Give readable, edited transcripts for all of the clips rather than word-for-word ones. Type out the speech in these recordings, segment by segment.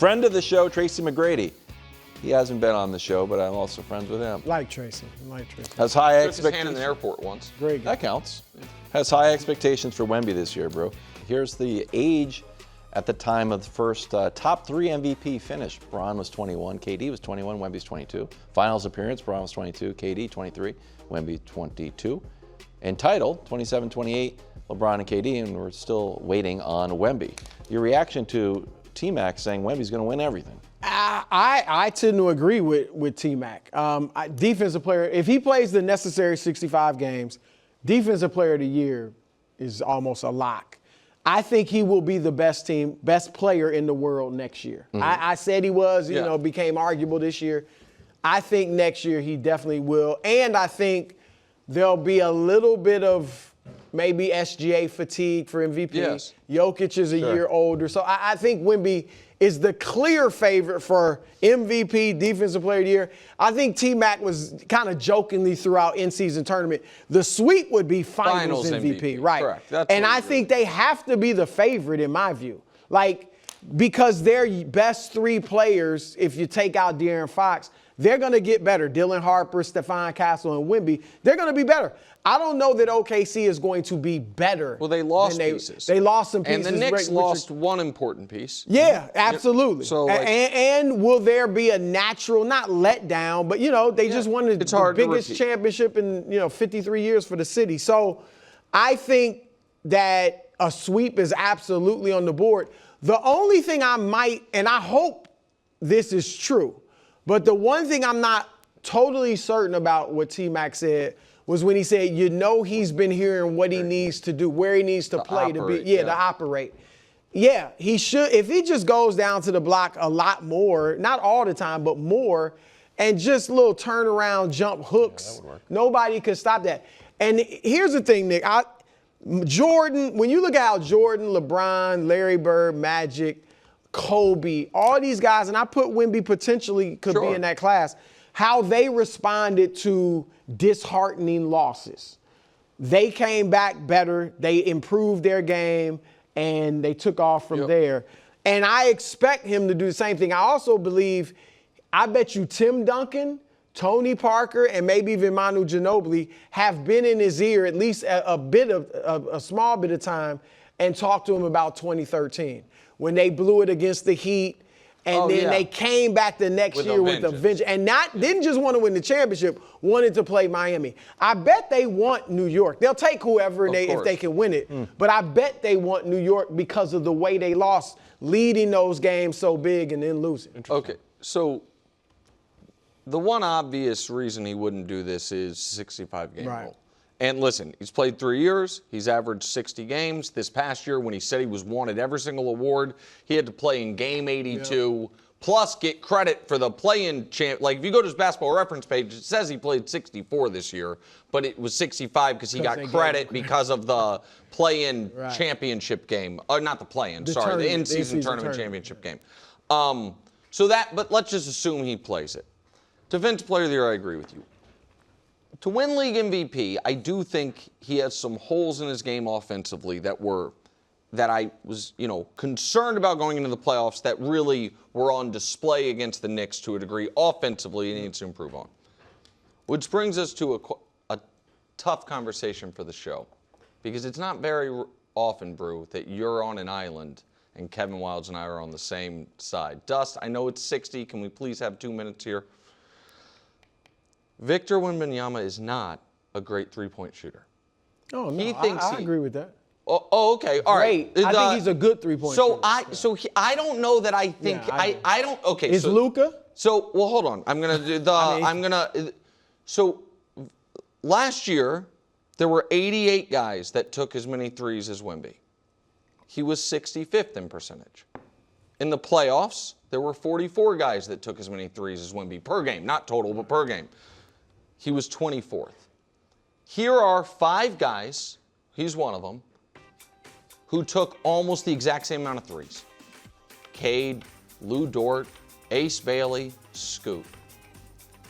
Friend of the show, Tracy McGrady. He hasn't been on the show, but I'm also friends with him. Like Tracy. Has high Shook his hand expectations. in the airport once. Great guy. That counts. Has high expectations for Wemby this year, bro. Here's the age at the time of the first top 3 MVP finish. Bron was 21, KD was 21, Wemby's 22. Finals appearance, Bron was 22, KD 23, Wemby 22. And title, 27-28, LeBron and KD, and we're still waiting on Wemby. Your reaction to T-Mac saying Wemby's going to win everything? I tend to agree with T-Mac. Defensive player, if he plays the necessary 65 games, defensive player of the year is almost a lock. I think he will be the best player in the world next year. Mm-hmm. I said he was, became arguable this year. I think next year he definitely will. And I think there'll be a little bit of maybe SGA fatigue for MVP. Yes. Jokic is a year older. So I think Wemby is the clear favorite for MVP, Defensive Player of the Year. I think T-Mac was kind of jokingly throughout in-season tournament. The sweep would be finals MVP. Right. Correct. And I think they have to be the favorite in my view. Because their best 3 players, if you take out De'Aaron Fox, they're going to get better. Dylan Harper, Stephon Castle, and Wemby, they're going to be better. I don't know that OKC is going to be better. Well, they lost pieces. They lost some pieces. And the Knicks lost one important piece. Yeah, absolutely. So, and will there be a natural, not letdown, but, they just won the biggest championship in, 53 years for the city. So I think that a sweep is absolutely on the board. The only thing I might, and I hope this is true, but the one thing I'm not totally certain about what T-Mac said was when he said, he's been hearing what he needs to do, where he needs to play to operate. Yeah, he should. If he just goes down to the block a lot more, not all the time, but more, and just little turnaround jump hooks, that would work. Nobody could stop that. And here's the thing, Nick. Jordan, when you look at how Jordan, LeBron, Larry Bird, Magic, Kobe, all these guys, and I put Wemby potentially could be in that class, how they responded to disheartening losses. They came back better, they improved their game, and they took off from there. And I expect him to do the same thing. I also believe, I bet you Tim Duncan, Tony Parker, and maybe even Manu Ginobili have been in his ear at least a small bit of time and talked to him about 2013 when they blew it against the Heat. And they came back the next year with a vengeance. And didn't just want to win the championship, wanted to play Miami. I bet they want New York. They'll take whoever if they can win it. But I bet they want New York because of the way they lost, leading those games so big and then losing. Okay, so the one obvious reason he wouldn't do this is 65-game rule. And listen, he's played 3 years. He's averaged 60 games. This past year, when he said he was wanted every single award, he had to play in game 82, plus get credit for the play-in champ. Like, if you go to his basketball reference page, it says he played 64 this year, but it was 65 because he got credit because of the play-in championship game. Not the play-in, the in-season tournament championship game. But let's just assume he plays it. Defensive Player of the Year, I agree with you. To win league MVP, I do think he has some holes in his game offensively that I was, concerned about going into the playoffs that really were on display against the Knicks to a degree. Offensively, he needs to improve on. Which brings us to a tough conversation for the show. Because it's not very often, Brew, that you're on an island and Kevin Wildes and I are on the same side. Dust, I know it's 60. Can we please have 2 minutes here? Victor Wembanyama is not a great three-point shooter. Oh, no, I agree with that. Oh, okay, all right. I think he's a good three-point shooter. I don't know that I think I don't. Okay, is Luka? So hold on. I'm gonna do the. So last year there were 88 guys that took as many threes as Wemby. He was 65th in percentage. In the playoffs, there were 44 guys that took as many threes as Wemby per game, not total, but per game. He was 24th. Here are 5 guys, he's one of them, who took almost the exact same amount of threes. Cade, Lou Dort, Ace Bailey, Scoot.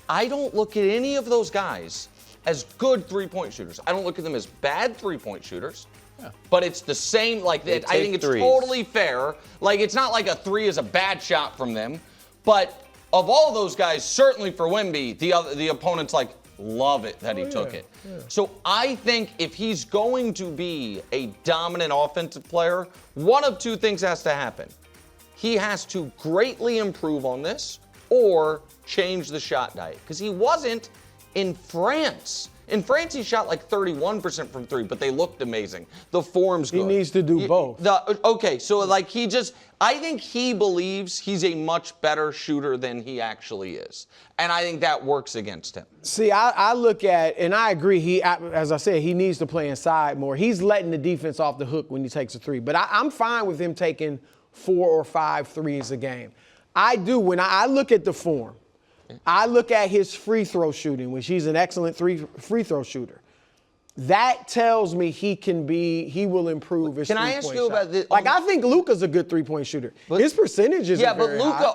I don't look at any of those guys as good three-point shooters. I don't look at them as bad three-point shooters. But it's the same, like, I think it's totally fair. Like, it's not like a 3 is a bad shot from them. But of all those guys, certainly for Wemby, the opponents, like, love it that he took it. Yeah. So I think if he's going to be a dominant offensive player, one of two things has to happen. He has to greatly improve on this or change the shot diet. Because he wasn't in France. In France, he shot like 31% from 3, but they looked amazing. The form's good. He needs to do both. Okay, so like I think he believes he's a much better shooter than he actually is. And I think that works against him. See, I look at, and I agree, as I said, he needs to play inside more. He's letting the defense off the hook when he takes a 3. But I'm fine with him taking 4 or 5 threes a game. I do, when I look at the form, I look at his free throw shooting, which he's an excellent free throw shooter. That tells me he will improve his 3-point shot. Can I ask you about this? Like, I think Luka's a good 3-point shooter. But, his percentage is very high.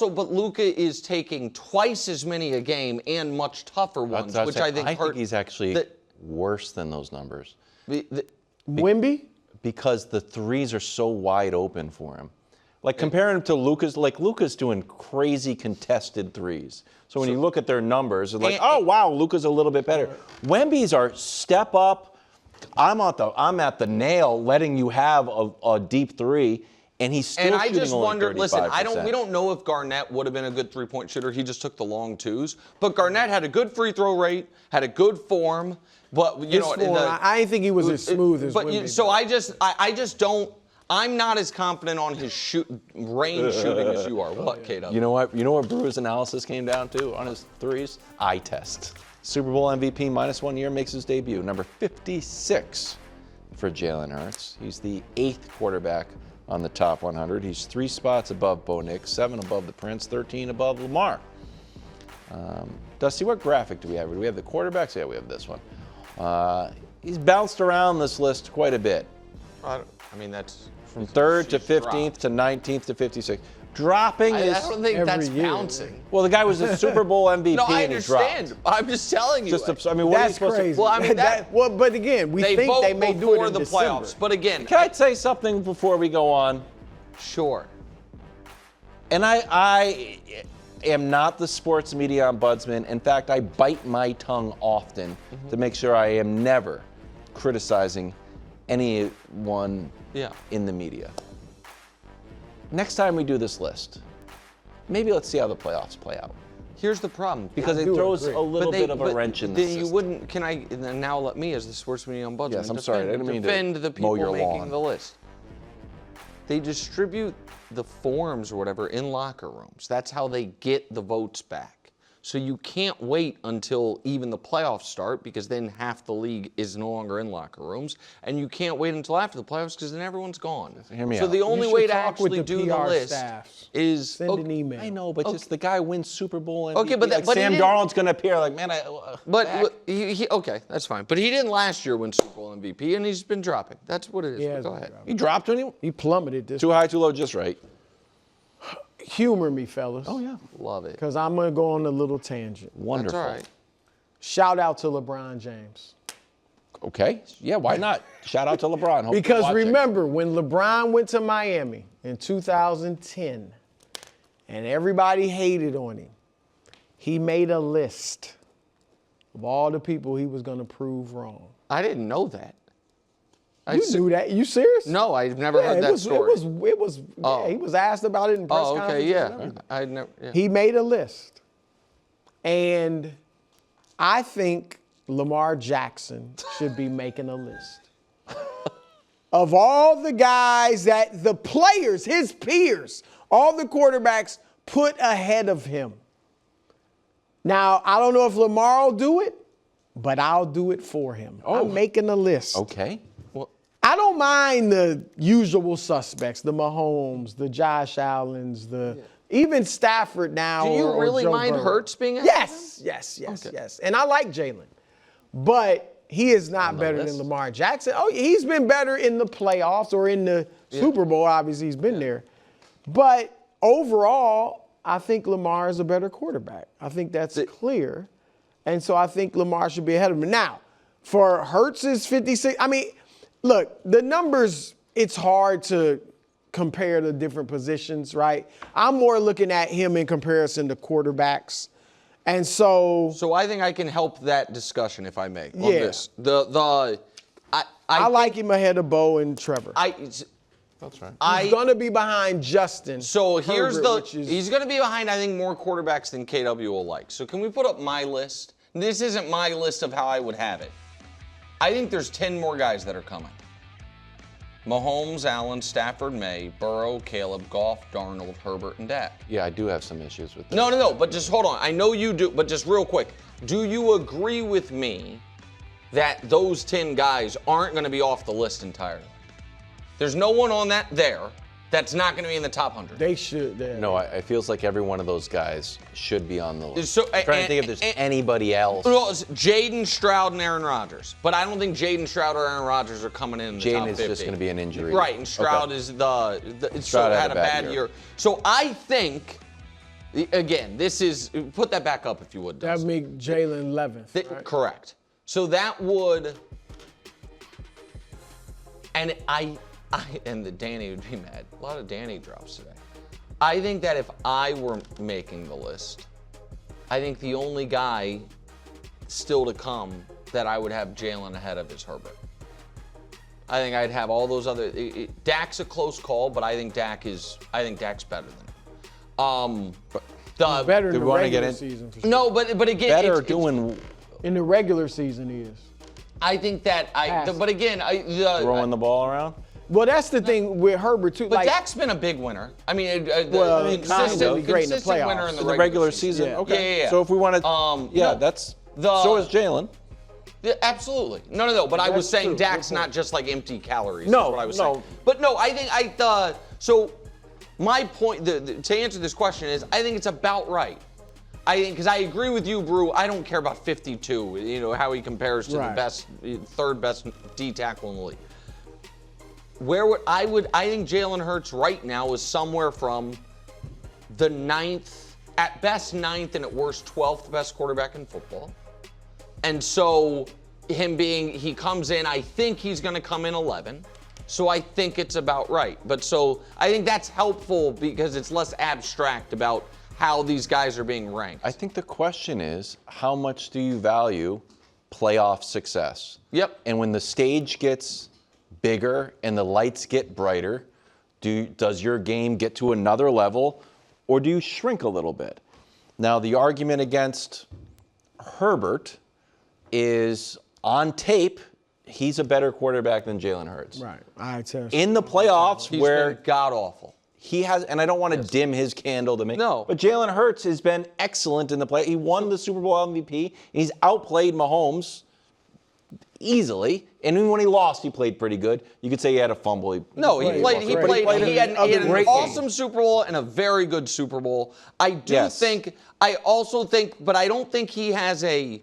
But Luka is taking twice as many a game and much tougher ones, which I think he's actually worse than those numbers. Wemby? Because the threes are so wide open for him. Like, comparing him to Luka's, like, Luka's doing crazy contested threes. So when you look at their numbers, it's like, oh, wow, Luka's a little bit better. Wemby's are step up. I'm at the nail letting you have a deep 3, and he's still shooting only 35%. And I just wonder, listen, we don't know if Garnett would have been a good 3-point shooter. He just took the long 2s. But Garnett had a good free throw rate, had a good form. But, I didn't think he was as smooth as Wemby. So I just don't. I'm not as confident on his range shooting as you are. What, KW? You know what? You know what Brew's analysis came down to on his threes? Eye test. Super Bowl MVP -1 year makes his debut. Number 56 for Jalen Hurts. He's the 8th quarterback on the top 100. He's 3 spots above Bo Nix, 7 above the Prince, 13 above Lamar. Dusty, what graphic do we have? Do we have the quarterbacks? Yeah, we have this one. He's bounced around this list quite a bit. I mean, that's from 3rd to 15th to 19th to 56th. Dropping I don't think that's bouncing. Well, the guy was a Super Bowl MVP no, I and he dropped. understand. I'm just telling you. That's crazy. Well, I mean, but again, we think they may do it in the December. playoffs. But again, can I say something before we go on? Sure. And I am not the sports media ombudsman. In fact, I bite my tongue often to make sure I am never criticizing anyone in the media. Next time we do this list, maybe let's see how the playoffs play out. Here's the problem. Because it throws a little bit of a wrench in the system. You wouldn't, now let me as the sports media ombudsman yes, I'm sorry, I didn't mean to defend the people mow your making lawn. the list. They distribute the forms or whatever in locker rooms. That's how they get the votes back. So you can't wait until even the playoffs start because then half the league is no longer in locker rooms. And you can't wait until after the playoffs because then everyone's gone. Hear me so out. the only way to actually do the PR list staffs. is... Send an email. I know, but just the guy wins Super Bowl MVP. Okay, but Sam Darnold's going to appear like, man, okay, that's fine. But he didn't last year win Super Bowl MVP, and he's been dropping. That's what it is. Yeah, go ahead. He dropped when he plummeted this. Too high, too low, just right. Humor me, fellas. Oh, yeah. Love it. Because I'm going to go on a little tangent. Wonderful. That's all right. Shout out to LeBron James. Okay. Yeah, why not? Shout out to LeBron. Hope because remember, when LeBron went to Miami in 2010 and everybody hated on him, he made a list of all the people he was going to prove wrong. I didn't know that. You knew that? You serious? No, I've never heard that story. It was. He was asked about it in press conferences. Okay, yeah. I never. Yeah. He made a list, and I think Lamar Jackson should be making a list of all the guys that the players, his peers, all the quarterbacks put ahead of him. Now, I don't know if Lamar will do it, but I'll do it for him. I'm making a list. Okay. I don't mind the usual suspects, the Mahomes, the Josh Allens, even Stafford now. Do you really mind Hurts being ahead of him? Yes. And I like Jalen. But he is not better than Lamar Jackson. Oh, he's been better in the playoffs or in the Super Bowl. Obviously, he's been there. But overall, I think Lamar is a better quarterback. I think that's clear. And so I think Lamar should be ahead of him. Now, for Hurts' 56, I mean, Look, the numbers, it's hard to compare the different positions, right? I'm more looking at him in comparison to quarterbacks. And so I think I can help that discussion, if I may, on Yeah. this. I like him ahead of Bo and Trevor. That's right. He's going to be behind Justin. So here's Herbert, he's going to be behind, I think, more quarterbacks than KW will like. So can we put up my list? This isn't my list of how I would have it. I think there's 10 more guys that are coming. Mahomes, Allen, Stafford, May, Burrow, Caleb, Goff, Darnold, Herbert, and Dak. Yeah, I do have some issues with that. No, but just hold on. I know you do, but just real quick. Do you agree with me that those 10 guys aren't going to be off the list entirely? There's no one on that there that's not going to be in the top 100. They should. No, it feels like every one of those guys should be on the list. So, I'm trying to think if there's anybody else. Well, it's Jaden Stroud and Aaron Rodgers. But I don't think Jaden Stroud or Aaron Rodgers are coming in the top 50. Jaden is just going to be an injury. Right, and Stroud is Stroud had a bad year. So I think, again, this is, put that back up if you would. That would make Jalen 11th. Right? Correct. So that would, and and the Danny would be mad. A lot of Danny drops today. I think that if I were making the list, I think the only guy still to come that I would have Jalen ahead of is Herbert. I think I'd have all those other. Dak's a close call, but I think Dak's better than him. Better in the regular season. For sure. No, but again, Better doing. In the regular season, he is. I think that but again, Throwing the ball around? Well, that's the thing with Herbert, too. But Dak's been a big winner. I mean, consistent great in the playoffs. winner in the regular season. Yeah. Okay. Yeah. So if we want to, so is Jalen. Yeah, absolutely. No. But I was saying true. Dak's not just like empty calories. No, is what I was no. saying. But no, I think so my point to answer this question is I think it's about right. I think because I agree with you, Brew. I don't care about 52. You know how he compares to the third best D tackle in the league. I think Jalen Hurts right now is somewhere from the 9th, at best 9th and at worst 12th best quarterback in football. And so he comes in, I think he's going to come in 11. So I think it's about right. But so I think that's helpful because it's less abstract about how these guys are being ranked. I think the question is, how much do you value playoff success? Yep. And when the stage gets bigger and the lights get brighter, does your game get to another level, or do you shrink a little bit? Now, the argument against Herbert is, on tape, he's a better quarterback than Jalen Hurts. Right. I tell you. In the playoffs, He's where been god-awful. he has, and I don't want to dim his candle to me. No. But Jalen Hurts has been excellent in the play. He won the Super Bowl MVP. He's outplayed Mahomes easily. And even when he lost, he played pretty good. You could say he had a fumble. He had an awesome Super Bowl and a very good Super Bowl. I don't think he has a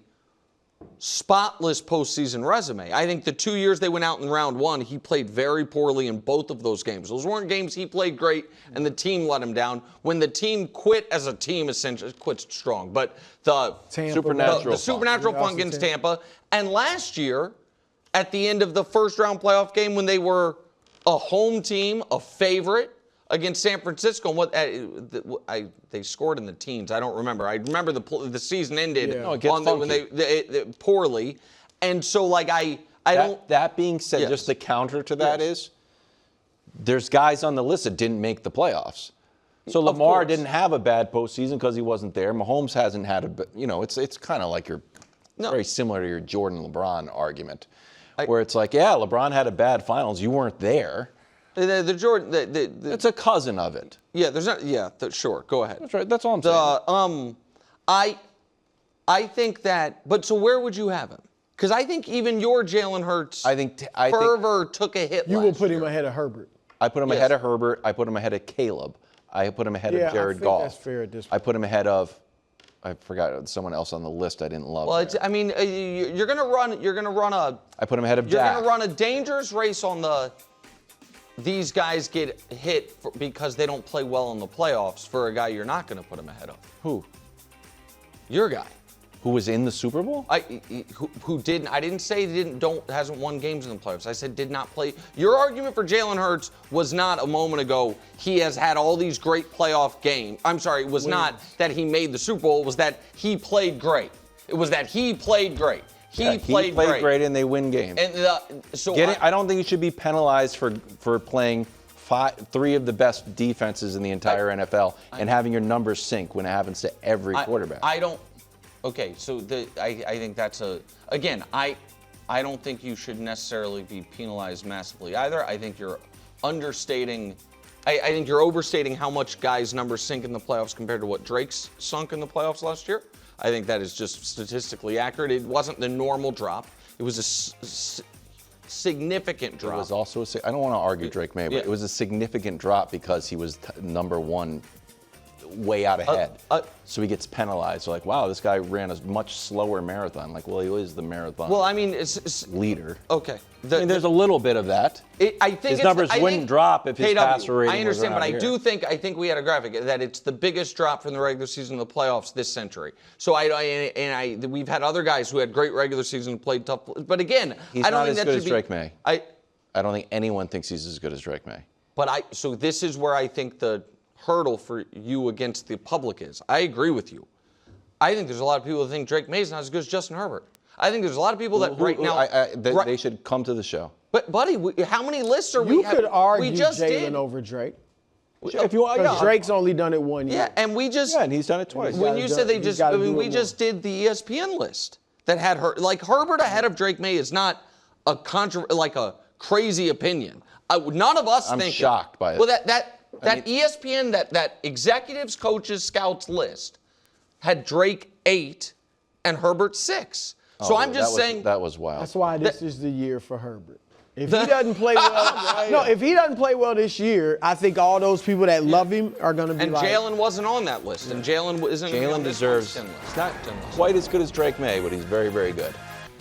spotless postseason resume. I think the 2 years they went out in round one, he played very poorly in both of those games. Those weren't games he played great and the team let him down. When the team quit as a team, essentially quit strong, but the supernatural fun against Tampa. And last year, at the end of the first round playoff game, when they were a home team, a favorite against San Francisco, and they scored in the teens. I don't remember. I remember the season ended when they poorly, and so I don't. That being said, just the counter to that is, there's guys on the list that didn't make the playoffs. So Lamar didn't have a bad postseason because he wasn't there. Mahomes hasn't had it's kind of like very similar to your Jordan LeBron argument, where it's like, yeah, LeBron had a bad finals. You weren't there. It's a cousin of it. Yeah, there's not. Yeah, sure. Go ahead. That's right. That's all I'm saying. I think that. But so where would you have him? Because I think even your Jalen Hurts fervor took a hit. You will put him ahead of Herbert. I put him ahead of Herbert. I put him ahead of Caleb. I put him ahead of Jared Goff. That's fair at this point. I put him ahead of. I forgot someone else on the list I didn't love. Well, you're gonna run a. I put him ahead of You're Dak. gonna run a dangerous race on the. These guys get hit because they don't play well in the playoffs for a guy you're not going to put him ahead of. Who? Your guy. Who was in the Super Bowl? Who didn't? I didn't say hasn't won games in the playoffs. I said did not play. Your argument for Jalen Hurts was not a moment ago. He has had all these great playoff games. I'm sorry, it was not that he made the Super Bowl. It was that he played great. It was that he played great. He played great, and they win games. And I don't think he should be penalized for playing 3 of the best defenses in the entire NFL and having your numbers sink when it happens to every quarterback. Okay, so I think that's I don't think you should necessarily be penalized massively either. I think you're understating. I think you're overstating how much guys' numbers sink in the playoffs compared to what Drake's sunk in the playoffs last year. I think that is just statistically accurate. It wasn't the normal drop. It was a significant drop. It was also I don't want to argue Drake May, but it was a significant drop because he was number 1 way out ahead. So he gets penalized. So like, wow, this guy ran a much slower marathon. Like, well, he is the marathon it's leader. Okay. There's a little bit of that. I think his numbers wouldn't drop if his passer rating I understand, was but here. I think we had a graphic that it's the biggest drop from the regular season to the playoffs this century. So we've had other guys who had great regular season and played tough. But again, he's I don't not think as that good should as Drake May. I don't think anyone thinks he's as good as Drake May. So this is where I think the hurdle for you against the public is. I agree with you. I think there's a lot of people that think Drake May's not as good as Justin Herbert. I think there's a lot of people that now they should come to the show. But buddy, how many lists are we? You could argue we just Jalen did. over Drake. If you want, Because Drake's only done it 1 year. Yeah, and we just and he's done it twice. When you said we just did the ESPN list that had Herbert ahead of Drake May is not a crazy opinion. None of us think. I'm shocked by it. Well, that ESPN, that executives, coaches, scouts list had Drake 8 and Herbert 6. So I'm just saying that was wild. That's why this is the year for Herbert. If he doesn't play well, if he doesn't play well this year, I think all those people that love him are going to be like. And Jalen wasn't on that list, and Jalen isn't. Jalen deserves. He's not quite as good as Drake May, but he's very, very good.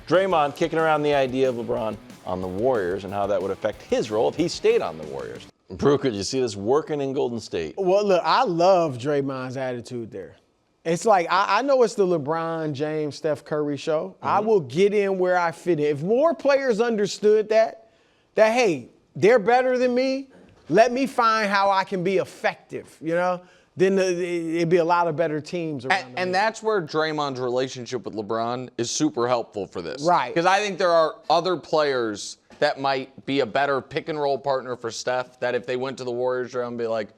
Draymond kicking around the idea of LeBron on the Warriors and how that would affect his role if he stayed on the Warriors. Brew, could you see this working in Golden State? Well, look, I love Draymond's attitude there. It's like, I know it's the LeBron James, Steph Curry show. I will get in where I fit in. If more players understood that, hey, they're better than me, let me find how I can be effective, then it'd be a lot of better teams around. And that's where Draymond's relationship with LeBron is super helpful for this. Right. Because I think there are other players that might be a better pick and roll partner for Steph, that if they went to the Warriors and be like,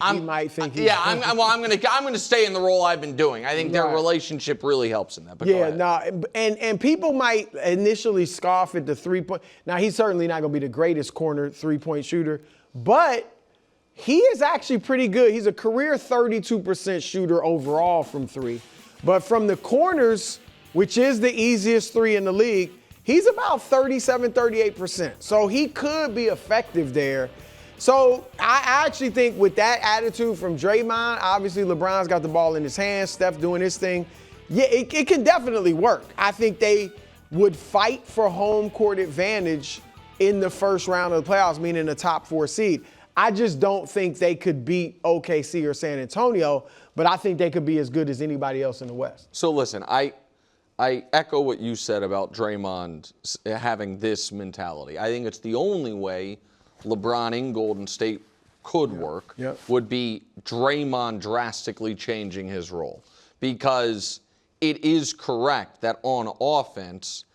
I'm going to stay in the role I've been doing. I think their relationship really helps in that. But and people might initially scoff at the 3-point. Now, he's certainly not going to be the greatest corner 3-point shooter, but he is actually pretty good. He's a career 32% shooter overall from 3. But from the corners, which is the easiest 3 in the league, he's about 37, 38%. So he could be effective there. So I actually think with that attitude from Draymond, obviously LeBron's got the ball in his hands, Steph doing his thing. Yeah, it can definitely work. I think they would fight for home court advantage in the first round of the playoffs, meaning the top 4 seed. I just don't think they could beat OKC or San Antonio, but I think they could be as good as anybody else in the West. So listen, I echo what you said about Draymond having this mentality. I think it's the only way LeBron in Golden State could work would be Draymond drastically changing his role. Because it is correct that on offense,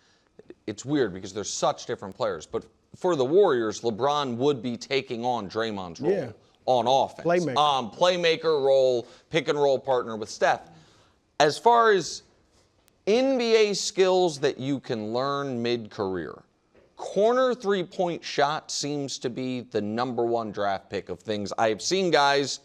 it's weird because there's such different players. But for the Warriors, LeBron would be taking on Draymond's role on offense. Playmaker role, pick and roll partner with Steph. As far as NBA skills that you can learn mid-career, corner 3-point shot seems to be the number 1 draft pick of things I've seen guys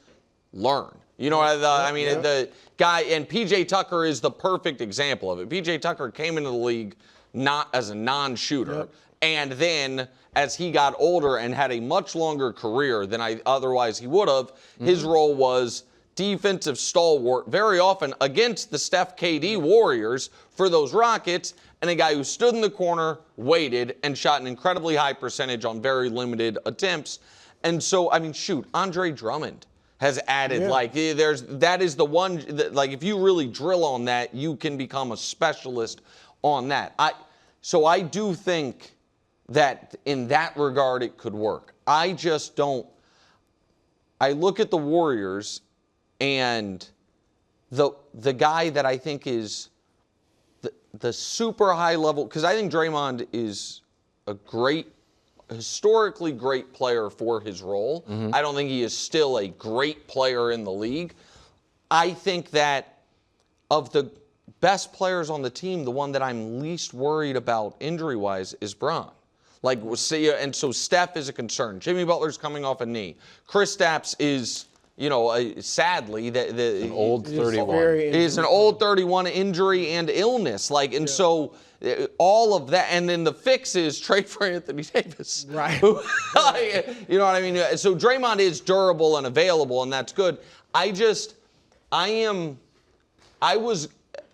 learn. The guy, and P.J. Tucker is the perfect example of it. P.J. Tucker came into the league not as a non-shooter, and then as he got older and had a much longer career than otherwise he would have, his role was defensive stalwart, very often against the Steph KD Warriors for those Rockets, and a guy who stood in the corner, waited, and shot an incredibly high percentage on very limited attempts. And so, Andre Drummond has added. Like that is the one that, like, if you really drill on that, you can become a specialist on that. So I do think that in that regard it could work. I just don't. I look at the Warriors and the guy that I think is the super high level, because I think Draymond is a historically great player for his role. I don't think he is still a great player in the league. I think that of the best players on the team, the one that I'm least worried about injury-wise is Bron. Like, and so Steph is a concern. Jimmy Butler's coming off a knee. Kristaps is, sadly, an old 31. Is an old 31 injury and illness. Like, and so all of that, and then the fix is trade for Anthony Davis. Right. You know what I mean? So Draymond is durable and available, and that's good.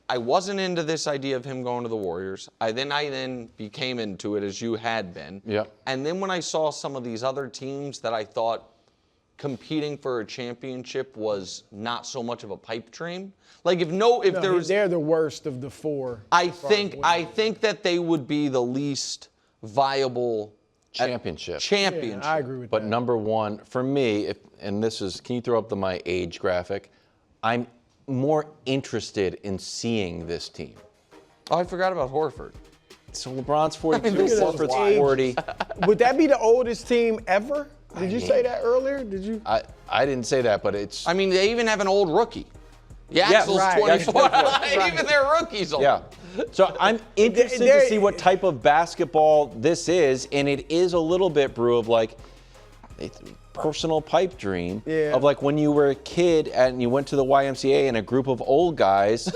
I wasn't into this idea of him going to the Warriors. I then became into it, as you had been. Yep. And then when I saw some of these other teams that I thought competing for a championship was not so much of a pipe dream. Like they're the worst of the four. I think that they would be the least viable championship. Yeah, I agree with that. But number one for me, can you throw up my age graphic? I'm more interested in seeing this team. Oh, I forgot about Horford. So LeBron's 42, Horford's 40. Would that be the oldest team ever? Did you say that earlier? Did you? I didn't say that, but it's. I mean, they even have an old rookie. Yaxel's 24. Even their rookies old. Yeah. So I'm interested to see what type of basketball this is, and it is a little bit, Brew, of like a personal pipe dream of like when you were a kid and you went to the YMCA and a group of old guys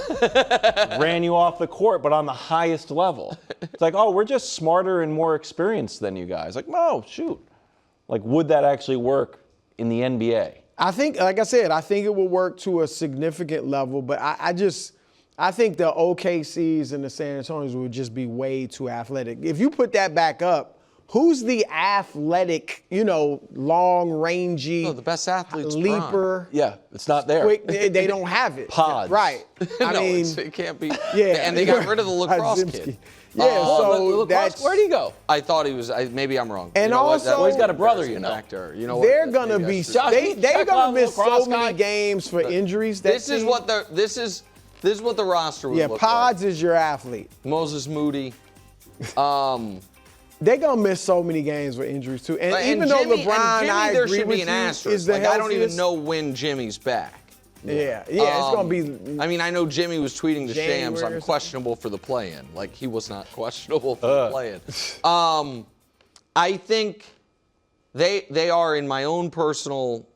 ran you off the court, but on the highest level. It's like, oh, we're just smarter and more experienced than you guys. Like, no, shoot. Like, would that actually work in the NBA? I think, like I said, I think it will work to a significant level, but I think the OKCs and the San Antonios would just be way too athletic. If you put that back up, who's the athletic, long, rangy, the best athletes leaper? Yeah, it's not there. Quick, they don't have it. Pods. Right. It can't be. Yeah. And they got rid of the lacrosse kid. Yeah, so that's. Where'd he go? I thought he was. Maybe I'm wrong. And also, he's got a brother, Factor. They're gonna be. They're gonna miss so many games for injuries. This is what the roster would look like. Pods is your athlete. Moses Moody. They're gonna miss so many games with injuries too. And even though LeBron, I there agree should with be an you, asterisk. is the I don't even know when Jimmy's back. Yeah, it's gonna be. I mean, I know Jimmy was tweeting to Shams, I'm questionable for the play-in. Like, he was not questionable for the play-in. I think they are, in my own personal,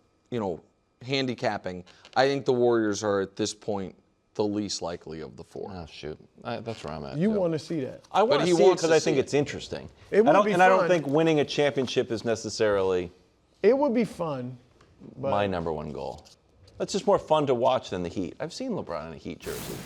handicapping, I think the Warriors are at this point the least likely of the four. Oh, shoot. That's where I'm at. You want to see that? I want to see it because I think it's interesting. It would be fun. I don't think winning a championship is necessarily. It would be fun. My number one goal. It's just more fun to watch than the Heat. I've seen LeBron in a Heat jersey.